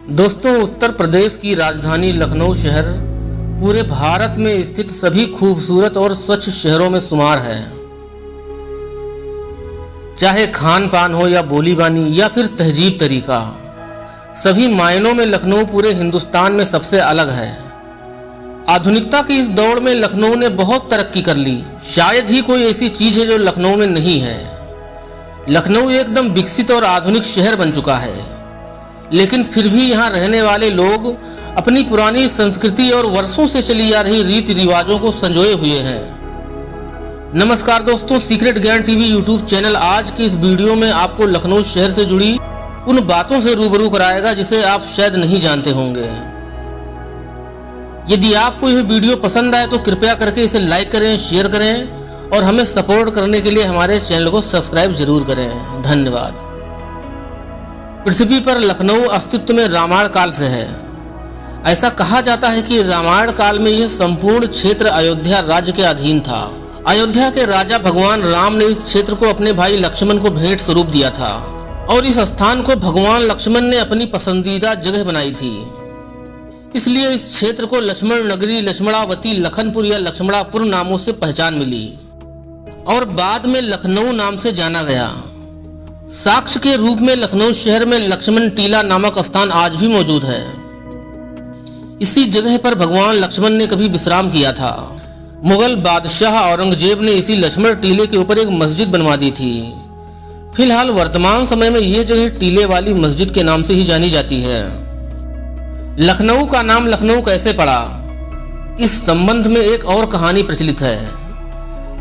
दोस्तों, उत्तर प्रदेश की राजधानी लखनऊ शहर पूरे भारत में स्थित सभी खूबसूरत और स्वच्छ शहरों में शुमार है। चाहे खान पान हो या बोली बानी या फिर तहजीब तरीका, सभी मायनों में लखनऊ पूरे हिंदुस्तान में सबसे अलग है। आधुनिकता की इस दौड़ में लखनऊ ने बहुत तरक्की कर ली। शायद ही कोई ऐसी चीज है जो लखनऊ में नहीं है। लखनऊ एकदम विकसित और आधुनिक शहर बन चुका है, लेकिन फिर भी यहाँ रहने वाले लोग अपनी पुरानी संस्कृति और वर्षों से चली आ रही रीति रिवाजों को संजोए हुए हैं। नमस्कार दोस्तों, सीक्रेट ज्ञान टीवी यूट्यूब चैनल आज की इस वीडियो में आपको लखनऊ शहर से जुड़ी उन बातों से रूबरू कराएगा जिसे आप शायद नहीं जानते होंगे। यदि आपको यह वीडियो पसंद आए तो कृपया करके इसे लाइक करें, शेयर करें और हमें सपोर्ट करने के लिए हमारे चैनल को सब्सक्राइब जरूर करें। धन्यवाद। पृथ्वी पर लखनऊ अस्तित्व में रामायण काल से है। ऐसा कहा जाता है कि रामायण काल में यह संपूर्ण क्षेत्र अयोध्या राज्य के अधीन था। अयोध्या के राजा भगवान राम ने इस क्षेत्र को अपने भाई लक्ष्मण को भेंट स्वरूप दिया था और इस स्थान को भगवान लक्ष्मण ने अपनी पसंदीदा जगह बनाई थी। इसलिए इस क्षेत्र को लक्ष्मण नगरी, लक्ष्मणावती, लखनपुर या लक्ष्मणापुर नामों से पहचान मिली और बाद में लखनऊ नाम से जाना गया। साक्ष्य के रूप में लखनऊ शहर में लक्ष्मण टीला नामक स्थान आज भी मौजूद है। इसी जगह पर भगवान लक्ष्मण ने कभी विश्राम किया था। मुगल बादशाह औरंगजेब ने इसी लक्ष्मण टीले के ऊपर एक मस्जिद बनवा दी थी। फिलहाल वर्तमान समय में यह जगह टीले वाली मस्जिद के नाम से ही जानी जाती है। लखनऊ का नाम लखनऊ कैसे पड़ा, इस संबंध में एक और कहानी प्रचलित है।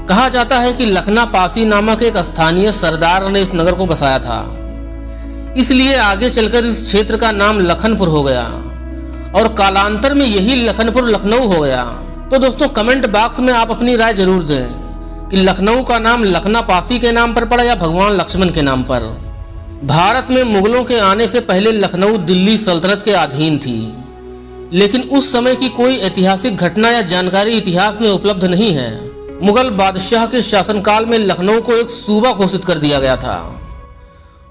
कहा जाता है कि लखना पासी नामक एक स्थानीय सरदार ने इस नगर को बसाया था, इसलिए आगे चलकर इस क्षेत्र का नाम लखनपुर हो गया और कालांतर में यही लखनपुर लखनऊ हो गया। तो दोस्तों, कमेंट बॉक्स में आप अपनी राय जरूर दें कि लखनऊ का नाम लखना पासी के नाम पर पड़ा या भगवान लक्ष्मण के नाम पर। भारत में मुगलों के आने से पहले लखनऊ दिल्ली सल्तनत के अधीन थी, लेकिन उस समय की कोई ऐतिहासिक घटना या जानकारी इतिहास में उपलब्ध नहीं है। मुगल बादशाह के शासनकाल में लखनऊ को एक सूबा घोषित कर दिया गया था।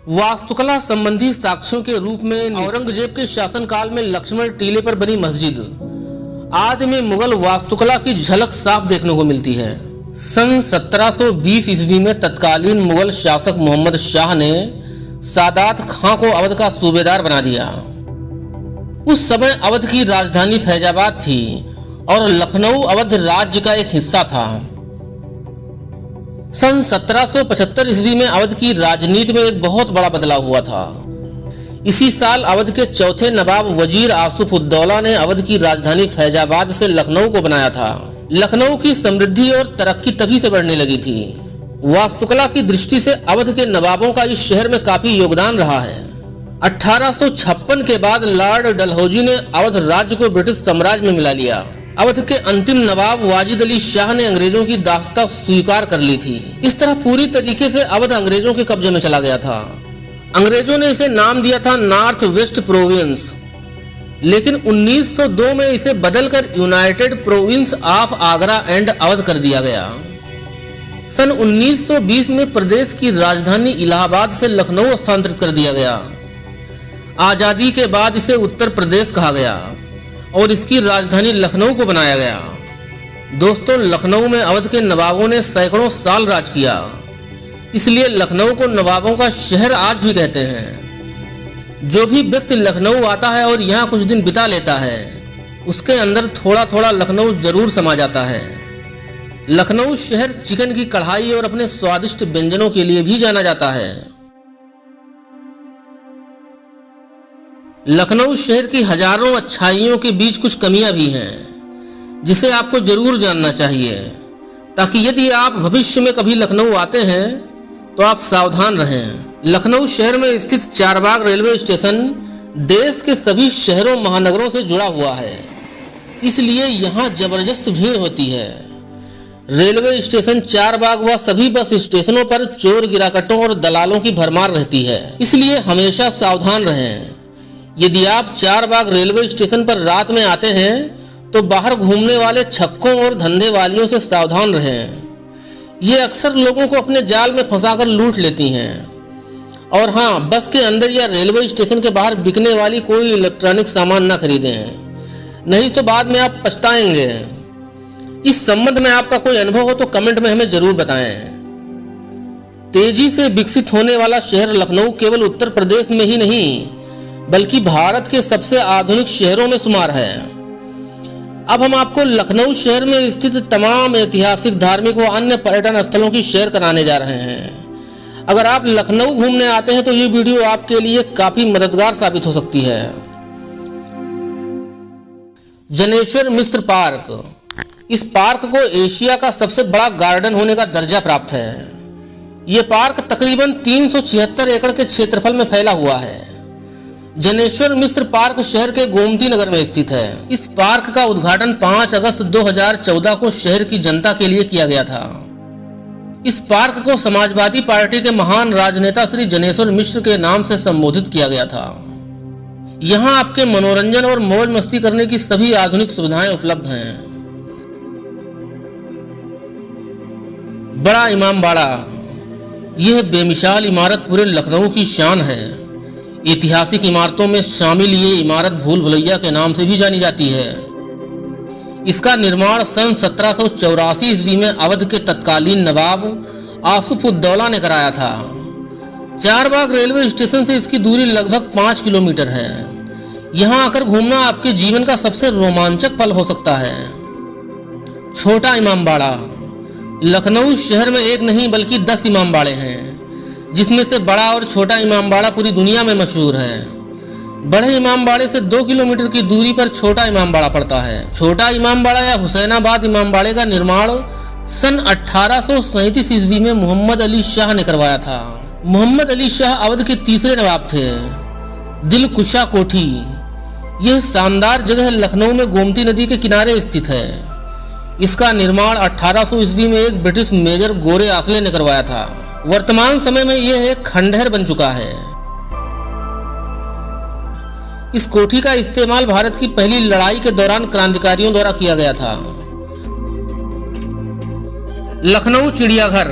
वास्तुकला संबंधी साक्ष्यों के रूप में औरंगजेब के शासनकाल में लक्ष्मण टीले पर बनी मस्जिद आदि में मुगल वास्तुकला की झलक साफ देखने को मिलती है। सन 1720 ईस्वी में तत्कालीन मुगल शासक मोहम्मद शाह ने सादात खां को अवध का सूबेदार बना दिया। उस समय अवध की राजधानी फैजाबाद थी और लखनऊ अवध राज्य का एक हिस्सा था। सन 1775 ईस्वी में अवध की राजनीति में एक बहुत बड़ा बदलाव हुआ था। इसी साल अवध के चौथे नवाब वजीर आसुफ उद्दौला ने अवध की राजधानी फैजाबाद से लखनऊ को बनाया था। लखनऊ की समृद्धि और तरक्की तभी से बढ़ने लगी थी। वास्तुकला की दृष्टि से अवध के नवाबों का इस शहर में काफी योगदान रहा है। 1856 के बाद लॉर्ड डलहौजी ने अवध राज्य को ब्रिटिश साम्राज्य में मिला लिया। अवध के अंतिम नवाब वाजिद अली शाह ने अंग्रेजों की दासता स्वीकार कर ली थी। इस तरह पूरी तरीके से अवध अंग्रेजों के कब्जे में चला गया था। अंग्रेजों ने इसे नाम दिया था नॉर्थ वेस्ट प्रोविंस, लेकिन 1902 में इसे बदलकर United province of Agra and Awadh कर दिया गया। सन 1920 में प्रदेश की राजधानी इलाहाबाद से लखनऊ स्थानांतरित कर दिया गया। आजादी के बाद इसे उत्तर प्रदेश कहा गया और इसकी राजधानी लखनऊ को बनाया गया। दोस्तों, लखनऊ में अवध के नवाबों ने सैकड़ों साल राज किया, इसलिए लखनऊ को नवाबों का शहर आज भी कहते हैं। जो भी व्यक्ति लखनऊ आता है और यहाँ कुछ दिन बिता लेता है, उसके अंदर थोड़ा थोड़ा लखनऊ जरूर समा जाता है। लखनऊ शहर चिकन की कढ़ाई और अपने स्वादिष्ट व्यंजनों के लिए भी जाना जाता है। लखनऊ शहर की हजारों अच्छाइयों के बीच कुछ कमियां भी हैं, जिसे आपको जरूर जानना चाहिए, ताकि यदि आप भविष्य में कभी लखनऊ आते हैं तो आप सावधान रहें। लखनऊ शहर में स्थित चारबाग रेलवे स्टेशन देश के सभी शहरों महानगरों से जुड़ा हुआ है, इसलिए यहाँ जबरदस्त भीड़ होती है। रेलवे स्टेशन चारबाग व सभी बस स्टेशनों पर चोर गिराकटों और दलालों की भरमार रहती है, इसलिए हमेशा सावधान रहें। यदि आप चारबाग रेलवे स्टेशन पर रात में आते हैं तो बाहर घूमने वाले छक्कों और धंधे वालियों से सावधान रहें। ये अक्सर लोगों को अपने जाल में फंसाकर लूट लेती हैं। और हाँ, बस के अंदर या रेलवे स्टेशन के बाहर बिकने वाली कोई इलेक्ट्रॉनिक सामान ना खरीदें, नहीं तो बाद में आप पछताएंगे। इस संबंध में आपका कोई अनुभव हो तो कमेंट में हमें जरूर बताएं। तेजी से विकसित होने वाला शहर लखनऊ केवल उत्तर प्रदेश में ही नहीं बल्कि भारत के सबसे आधुनिक शहरों में शुमार है। अब हम आपको लखनऊ शहर में स्थित तमाम ऐतिहासिक, धार्मिक व अन्य पर्यटन स्थलों की सैर कराने जा रहे हैं। अगर आप लखनऊ घूमने आते हैं तो ये वीडियो आपके लिए काफी मददगार साबित हो सकती है। जनेश्वर मिश्र पार्क। इस पार्क को एशिया का सबसे बड़ा गार्डन होने का दर्जा प्राप्त है। ये पार्क तकरीबन 376 एकड़ के क्षेत्रफल में फैला हुआ है। जनेश्वर मिश्र पार्क शहर के गोमती नगर में स्थित है। इस पार्क का उद्घाटन 5 अगस्त 2014 को शहर की जनता के लिए किया गया था। इस पार्क को समाजवादी पार्टी के महान राजनेता श्री जनेश्वर मिश्र के नाम से संबोधित किया गया था। यहाँ आपके मनोरंजन और मौज मस्ती करने की सभी आधुनिक सुविधाएं उपलब्ध हैं। बड़ा इमामबाड़ा। यह बेमिसाल इमारत पूरे लखनऊ की शान है। ऐतिहासिक इमारतों में शामिल ये इमारत भूल भुलैया के नाम से भी जानी जाती है। इसका निर्माण सन 1784 ईस्वी में अवध के तत्कालीन नवाब आसिफ-उद-दौला ने कराया था। चारबाग रेलवे स्टेशन से इसकी दूरी लगभग 5 किलोमीटर है। यहाँ आकर घूमना आपके जीवन का सबसे रोमांचक पल हो सकता है। छोटा इमामबाड़ा। लखनऊ शहर में एक नहीं बल्कि 10 इमामबाड़े हैं, जिसमें से बड़ा और छोटा इमामबाड़ा पूरी दुनिया में मशहूर है। बड़े इमामबाड़े से 2 किलोमीटर की दूरी पर छोटा इमामबाड़ा पड़ता है। छोटा इमामबाड़ा या हुसैनाबाद इमामबाड़े का निर्माण सन 1837 ईस्वी में मोहम्मद अली शाह ने करवाया था। मोहम्मद अली शाह अवध के तीसरे नवाब थे। दिलकुशा कोठी। यह शानदार जगह लखनऊ में गोमती नदी के किनारे स्थित है। इसका निर्माण 1800 ईस्वी में एक ब्रिटिश मेजर गोरे आसले ने करवाया था। वर्तमान समय में यह एक खंडहर बन चुका है। इस कोठी का इस्तेमाल भारत की पहली लड़ाई के दौरान क्रांतिकारियों द्वारा किया गया था। लखनऊ चिड़ियाघर।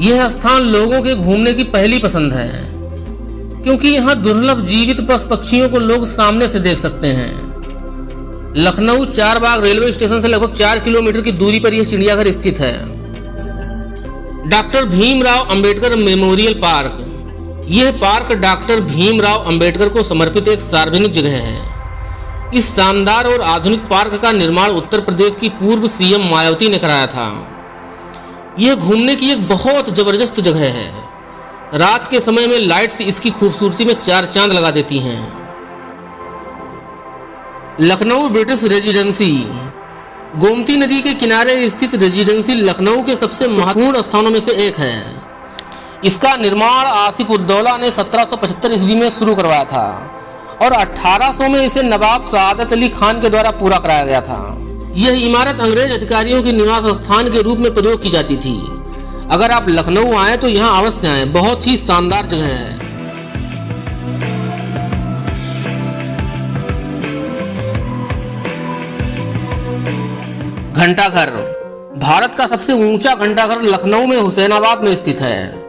यह स्थान लोगों के घूमने की पहली पसंद है, क्योंकि यहाँ दुर्लभ जीवित पशु पक्षियों को लोग सामने से देख सकते हैं। लखनऊ चारबाग रेलवे स्टेशन से लगभग 4 किलोमीटर की दूरी पर यह चिड़ियाघर स्थित है। Doctor Bhimrao Ambedkar memorial park. यह पार्क डॉक्टर भीमराव अंबेडकर को समर्पित एक सार्वजनिक जगह है। इस शानदार और आधुनिक पार्क का निर्माण उत्तर प्रदेश की पूर्व सीएम मायावती ने कराया था। यह घूमने की एक बहुत जबरदस्त जगह है। रात के समय में लाइट्स इसकी खूबसूरती में 4 चांद लगा देती हैं। Lucknow British residency. गोमती नदी के किनारे स्थित रेजिडेंसी लखनऊ के सबसे महत्वपूर्ण स्थानों में से एक है। इसका निर्माण आसिफ-उद-दौला ने 1775 ईस्वी में शुरू करवाया था और 1800 में इसे नवाब सआदत अली खान के द्वारा पूरा कराया गया था। यह इमारत अंग्रेज अधिकारियों के निवास स्थान के रूप में प्रयोग की जाती थी। अगर आप लखनऊ आए तो यहाँ अवश्य आए, बहुत ही शानदार जगह है। घंटाघर। भारत का सबसे ऊंचा घंटाघर लखनऊ में हुसैनाबाद में स्थित है।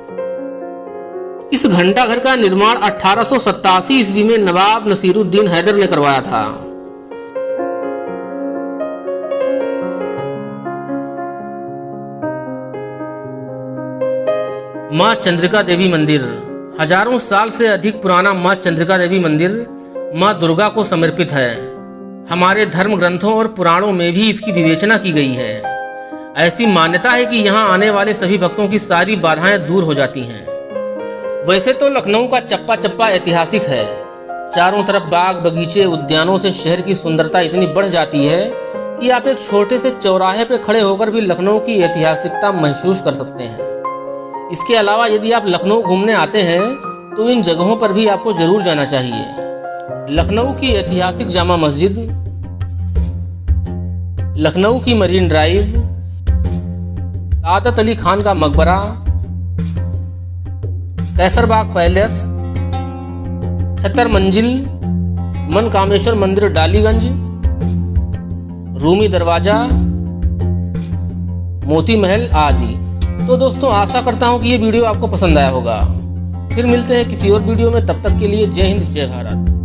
इस घंटाघर का निर्माण 1887 ईस्वी में नवाब नसीरुद्दीन हैदर ने करवाया था। मां चंद्रिका देवी मंदिर। हजारों साल से अधिक पुराना मां चंद्रिका देवी मंदिर मां दुर्गा को समर्पित है। हमारे धर्म ग्रंथों और पुराणों में भी इसकी विवेचना की गई है। ऐसी मान्यता है कि यहाँ आने वाले सभी भक्तों की सारी बाधाएं दूर हो जाती हैं। वैसे तो लखनऊ का चप्पा चप्पा ऐतिहासिक है। चारों तरफ बाग बगीचे उद्यानों से शहर की सुंदरता इतनी बढ़ जाती है कि आप एक छोटे से चौराहे पर खड़े होकर भी लखनऊ की ऐतिहासिकता महसूस कर सकते हैं। इसके अलावा यदि आप लखनऊ घूमने आते हैं तो इन जगहों पर भी आपको जरूर जाना चाहिए। लखनऊ की ऐतिहासिक जामा मस्जिद, लखनऊ की मरीन ड्राइव, सआदत अली खान का मकबरा, कैसरबाग पैलेस, 76 मंजिल मनकामेश्वर मंदिर डालीगंज, रूमी दरवाजा, मोती महल आदि। तो दोस्तों आशा करता हूँ कि ये वीडियो आपको पसंद आया होगा। फिर मिलते हैं किसी और वीडियो में, तब तक के लिए जय हिंद जय भारत।